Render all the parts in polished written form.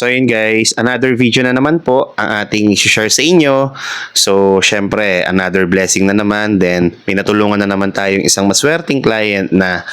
So yun guys, another video na naman po ang ating i-share sa inyo. So syempre, another blessing na naman. Then pinatulungan na naman tayong isang maswerteng client na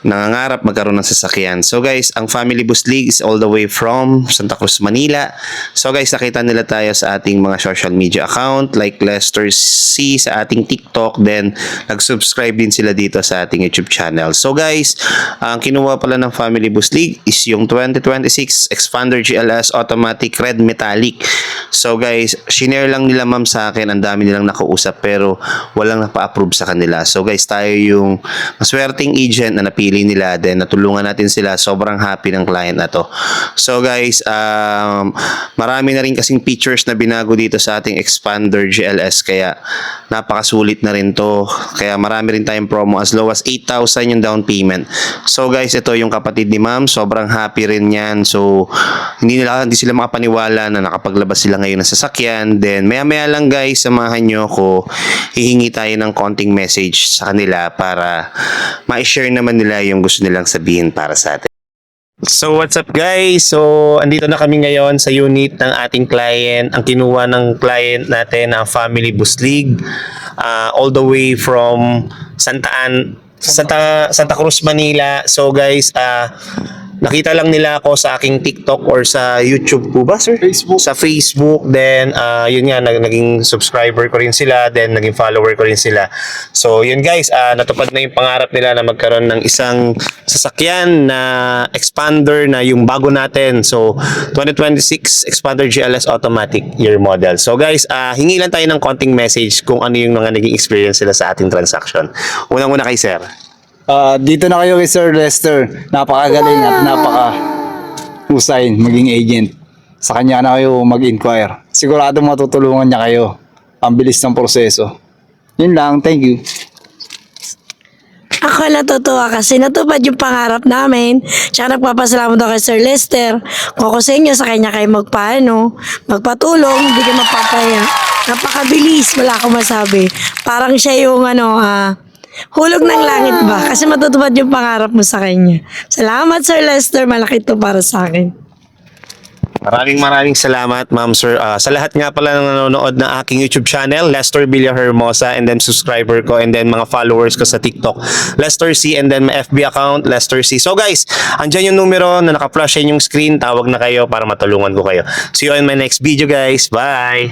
nangangarap magkaroon ng sasakyan. So guys, ang Family Bus League is all the way from Santa Cruz, Manila. So guys, nakita nila tayo sa ating mga social media account like Lester C sa ating TikTok. Then nag-subscribe din sila dito sa ating YouTube channel. So guys, ang kinuha pala ng Family Bus League is yung 2026 Expander GLS Automatic Red Metallic. So guys, shinare lang nila ma'am sa akin, ang dami nilang nakausap pero walang napa-approve sa kanila. So guys, tayo yung maswerteng agent na napili nila, then natulungan natin sila. Sobrang happy ng client na to. So guys, marami na rin kasing features na binago dito sa ating Expander GLS, kaya napakasulit na rin to. Kaya marami rin tayong promo as low as 8,000 yung down payment. So guys, ito yung kapatid ni ma'am, sobrang happy rin yan. So hindi sila makapaniwala na nakapaglabas sila ngayon ng sasakyan. Then maya lang guys, samahan nyo ko, hihingi tayo ng konting message sa kanila para ma-share naman nila yung gusto nilang sabihin para sa atin. So what's up guys? So andito na kami ngayon sa unit ng ating client. Ang kinuha ng client natin ang Family Bus League, all the way from Santa Cruz, Manila. So guys, nakita lang nila ako sa aking TikTok or sa YouTube po ba, sir? Facebook. Sa Facebook. Then, yun nga, naging subscriber ko rin sila. Then, naging follower ko rin sila. So, yun guys, natupad na yung pangarap nila na magkaroon ng isang sasakyan na expander na yung bago natin. So, 2026 Expander GLS Automatic year model. So, guys, hingi lang tayo ng konting message kung ano yung mga naging experience sila sa ating transaction. Unang-una kay sir. Dito na kayo kay Sir Lester. Napakagaling at napaka-husay maging agent. Sa kanya na kayo mag-inquire. Sigurado matutulungan niya kayo. Ang bilis ng proseso. Yun lang. Thank you. Ako natutuwa kasi natupad yung pangarap namin. Tsaka nagpapasalamat ako kay Sir Lester. Kung ako sa inyo, sa kanya kayo magpatulong, hindi kayo mapapaya. Napakabilis, wala akong masabi. Parang siya yung hulog ng langit ba? Kasi matutupad yung pangarap mo sa kanya. Salamat Sir Lester, malaki to para sa akin. Maraming salamat, ma'am, sir. Sa lahat nga pala ng nanonood ng aking YouTube channel, Lester Villahermosa, and then subscriber ko, and then mga followers ko sa TikTok, Lester C, and then my FB account, Lester C. So guys, andyan yung numero na naka-flash yung screen. Tawag na kayo para matulungan ko kayo. See you in my next video, guys. Bye!